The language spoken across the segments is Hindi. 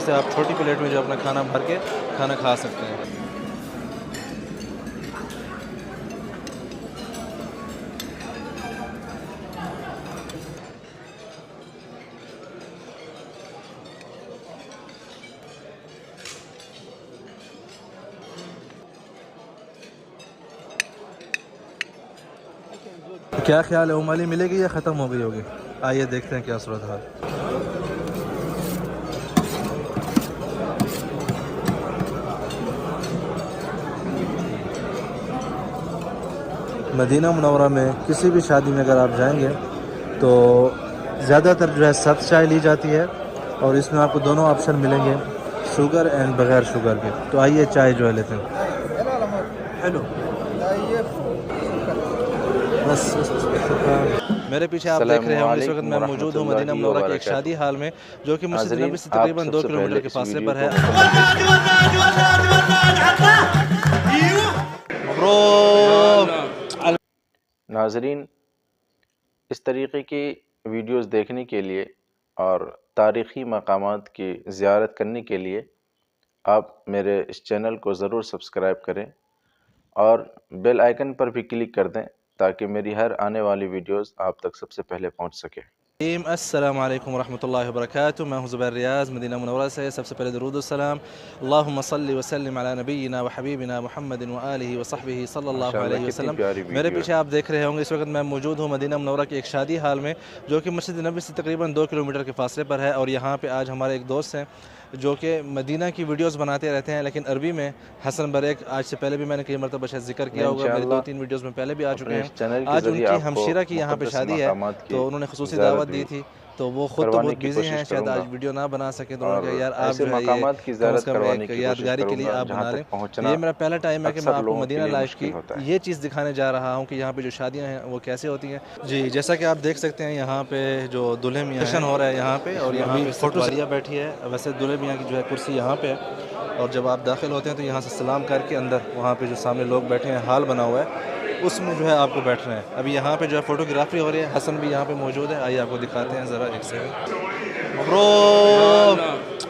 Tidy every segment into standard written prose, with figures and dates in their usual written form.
से आप छोटी प्लेट में जो अपना खाना भर के खाना खा सकते हैं। क्या ख्याल है, उमाली मिलेगी या ख़त्म हो गई होगी? आइए देखते हैं क्या सूरत हाल। मदीना मुनव्वरा में किसी भी शादी में अगर आप जाएंगे तो ज़्यादातर जो है सख्त चाय ली जाती है और इसमें आपको दोनों ऑप्शन मिलेंगे, शुगर एंड बग़ैर शुगर के। तो आइए चाय जो है लेते हैं। हेलो बस मेरे पीछे आप देख रहे होंगे इस वक्त मैं मौजूद हूँ मदीना मुनव्वरा के एक शादी हाल में, जो कि मस्जिद नबी से तकरीबन 2 किलोमीटर के फासले पर है। नाज़रीन, इस तरीक़े की वीडियोज़ देखने के लिए और तारीख़ी मकामात की ज़ियारत करने के लिए आप मेरे इस चैनल को ज़रूर सब्सक्राइब करें और बेल आइकन पर भी क्लिक कर दें ताकि मेरी हर आने वाली वीडियोज़ आप तक सबसे पहले पहुंच सके। अस्सलाम वालेकुम रहमतुल्लाहि व बरकातुहू। मैं हूं ज़ुबैर रियाज़ मदीना मुनव्वरा से। सबसे पहले दुरूद व सलाम अल्लाहुम्मा सल्लि व सल्लिम अला नबीना व हबीबिना मुहम्मदिन व आलिहि व सहबिही सल्लल्लाहु अलैहि वसल्लम। मेरे पीछे आप देख रहे होंगे इस वक्त मैं मौजूद हूं मदीना मुनव्वरा की एक शादी हाल में, जो कि मस्जिद नबी से तकरीबन 2 किलोमीटर के फासले पर है। और यहाँ पे आज हमारे एक दोस्त हैं जो कि मदीना की वीडियोस बनाते रहते हैं, लेकिन अरबी में। हसन बरेक, आज से पहले भी मैंने कई मरतबा शायद जिक्र किया होगा, मेरी 2-3 वीडियोस में पहले भी आ चुके हैं। आज उनकी हमशीरा की यहाँ पे शादी है तो उन्होंने खुसूसी दावत दी थी, तो वो खुद तो बहुत बिजी हैं, शायद आज वीडियो ना बना सके। तो उन्होंने कहा यार आप जो है ये एक यादगारी के लिए आप बना लें। ये मेरा पहला टाइम है कि मैं आपको मदीना लाइफ की ये चीज़ दिखाने जा रहा हूँ कि यहाँ पे जो शादियाँ हैं वो कैसे होती हैं। जी, जैसा कि आप देख सकते हैं यहाँ पे जो दुल्हे मियाँ फंक्शन हो रहा है यहाँ पे, और यहाँ पे फोटो बैठी है। वैसे दुल्हे मियाँ की जो है कुर्सी यहाँ पे है, और जब आप दाखिल होते हैं तो यहाँ से सलाम करके अंदर वहाँ पे जो सामने लोग बैठे हैं, हाल बना हुआ है, उसमें जो है आपको बैठना है। अभी यहाँ पे जो है फ़ोटोग्राफी हो रही है, हसन भी यहाँ पे मौजूद है। आइए आपको दिखाते हैं ज़रा एक सेकंड। मबरूक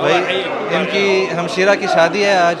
भाई इनकी हमशीरा की शादी है आज।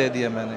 दे दिया मैंने।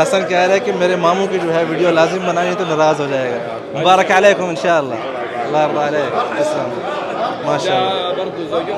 हसन कह रहा है कि मेरे मामू की जो है वीडियो लाजिम बनाइए तो नाराज़ हो जाएगा। मुबारक अलैकुम इंशाअल्लाह, अल्लाह यर्दा अलैक, तस्लम माशाअल्लाह।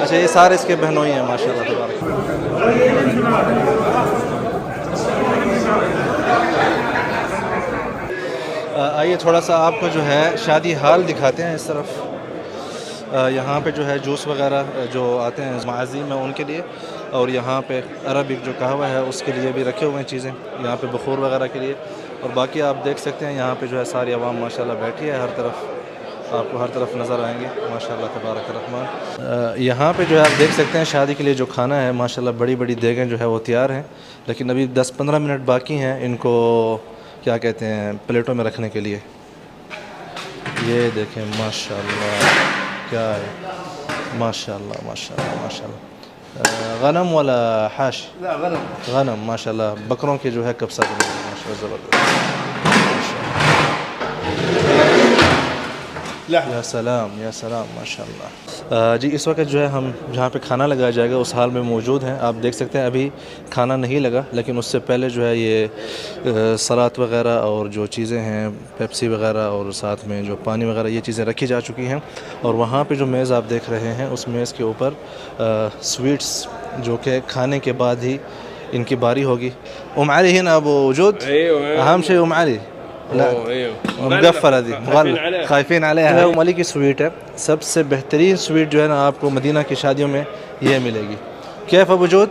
अच्छा, ये सारे इसके बहनोई हैं माशाअल्लाह तबारक। आइए थोड़ा सा आपको जो है शादी हाल दिखाते हैं इस तरफ। यहाँ पे जो है जूस वगैरह जो आते हैं माज़ीम में उनके लिए, और यहाँ पे अरबिक जो कहवा है उसके लिए भी रखे हुए हैं चीज़ें, यहाँ पे बखूर वगैरह के लिए। और बाकी आप देख सकते हैं यहाँ पे जो है सारी आवाम माशाल्लाह बैठी है, हर तरफ आपको हर तरफ नज़र आएंगे माशाल्लाह तबारक रहमान। यहाँ पे जो है आप देख सकते हैं शादी के लिए जो खाना है माशाल्लाह बड़ी बड़ी देगें जो है वो तैयार हैं, लेकिन अभी 10-15 मिनट बाकी हैं इनको क्या कहते हैं प्लेटों में रखने के लिए। ये देखें माशाल्लाह क्या है, माशाल्लाह माशाल्लाह माशाल्लाह। गनम वाला हाश, गनम माशाल्लाह, बकरों के जो है कब्सा माशाल्लाह ज़बरदस्त। या सलाम या सलाम माशाल्लाह। जी, इस वक्त जो है हम जहाँ पे खाना लगाया जाएगा उस हाल में मौजूद हैं। आप देख सकते हैं अभी खाना नहीं लगा, लेकिन उससे पहले जो है ये सलाद वगैरह और जो चीज़ें हैं पेप्सी वगैरह और साथ में जो पानी वगैरह ये चीज़ें रखी जा चुकी हैं। और वहाँ पे जो मेज़ आप देख रहे हैं उस मेज़ के ऊपर स्वीट्स जो कि खाने के बाद ही इनकी बारी होगी। उम अली है ना वो वजूद, अहम शे उम अली मुगफ़्फ़ला दी खाइफिन अलैहा। उम अली की स्वीट है, सबसे बेहतरीन स्वीट जो है ना आपको मदीना की शादियों में ये मिलेगी। कैफ़ वजूद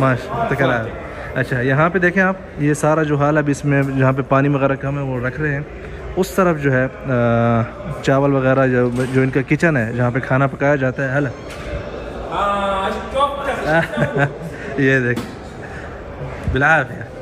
माश तकला। अच्छा यहाँ पे देखें आप, ये सारा जो हाल अभी इसमें जहाँ पे पानी वगैरह कम है वो रख रहे हैं। उस तरफ जो है चावल वगैरह जो इनका किचन है जहाँ पे खाना पकाया जाता है। हला ये देख बिलाफिया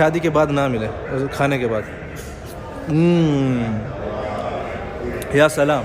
शादी के बाद ना मिले खाने के बाद। या सलाम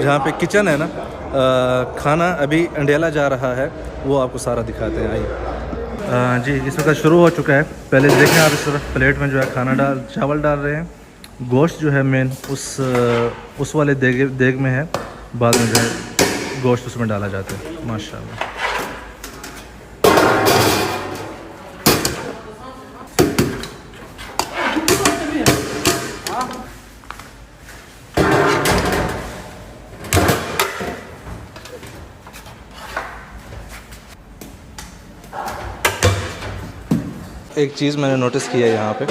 जहाँ पे किचन है ना, खाना अभी अंडेला जा रहा है, वो आपको सारा दिखाते हैं। आइए जी, इस वक्त शुरू हो चुका है। पहले देखें आप, इस तरफ प्लेट में जो है खाना चावल डाल रहे हैं। गोश्त जो है मेन उस वाले देग में है, बाद में जो है गोश्त उसमें डाला जाता है। माशाल्लाह। एक चीज़ मैंने नोटिस किया है यहाँ पे,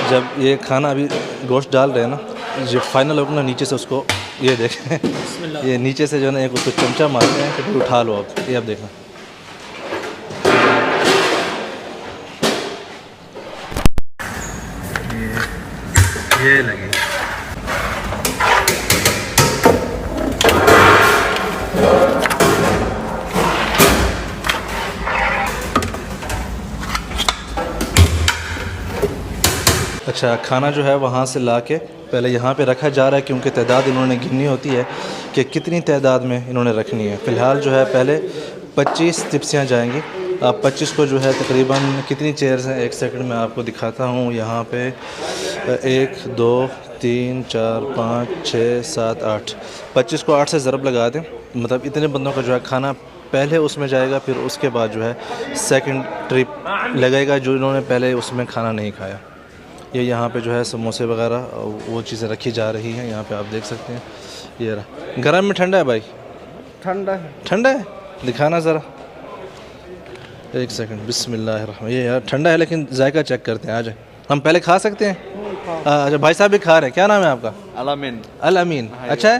जब ये खाना अभी गोश्त डाल रहे हैं ना, जो फाइनल होगा ना नीचे से उसको, ये देखें ये नीचे से जो है ना एक उसको चमचा मारते हैं, फिर उठा लो आप, ये आप देखना। ये लगे अच्छा, खाना जो है वहाँ से ला के पहले यहाँ पे रखा जा रहा है, क्योंकि तादाद इन्होंने गिननी होती है कि कितनी तादाद में इन्होंने रखनी है। फ़िलहाल जो है पहले 25 तिप्सियाँ जाएंगी। अब 25 को जो है तकरीबन कितनी चेयर्स हैं, एक सेकंड में आपको दिखाता हूँ। यहाँ पे 1 2 3 4 5 6 7 8, 25 को 8 से ज़रब लगा दें, मतलब इतने बंदों का जो है खाना पहले उसमें जाएगा, फिर उसके बाद जो है सेकंड ट्रिप लगेगा जो इन्होंने पहले उसमें खाना नहीं खाया। ये यहाँ पे जो है समोसे वगैरह वो चीज़ें रखी जा रही हैं, यहाँ पे आप देख सकते हैं। ये रहा, गर्म में ठंडा है भाई? ठंडा है। ठंडा है, दिखाना ज़रा, एक सेकंड। बिस्मिल्लाहिर्रहमान। ये यार ठंडा है, लेकिन जायका चेक करते हैं। आ जाए, हम पहले खा सकते हैं? अच्छा, भाई साहब भी खा रहे हैं। क्या नाम है आपका? अल अमीन। अल अमीन, अच्छा है।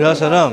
या सलाम,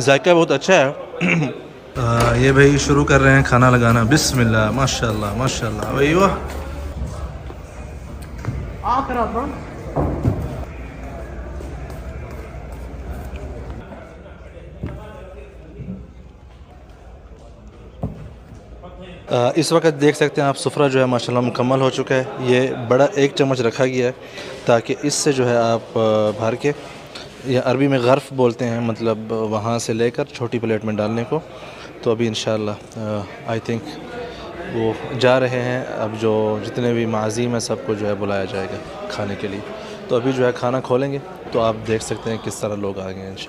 जायका बहुत अच्छा है। ये भाई शुरू कर रहे हैं खाना लगाना। बिस्मिल्लाह, माशाल्लाह माशाल्लाह। भाई वाह, इस वक्त देख सकते हैं आप, सुफरा जो है माशाल्लाह मुकम्मल हो चुका है। ये बड़ा 1 चम्मच रखा गया है ताकि इससे जो है आप भर के, या अरबी में गर्फ़ बोलते हैं, मतलब वहाँ से लेकर छोटी प्लेट में डालने को। तो अभी इंशाल्लाह आई थिंक वो जा रहे हैं। अब जो जितने भी माज़ीम हैं सबको जो है बुलाया जाएगा खाने के लिए। तो अभी जो है खाना खोलेंगे तो आप देख सकते हैं किस तरह लोग आ गए हैं इंशाल्लाह।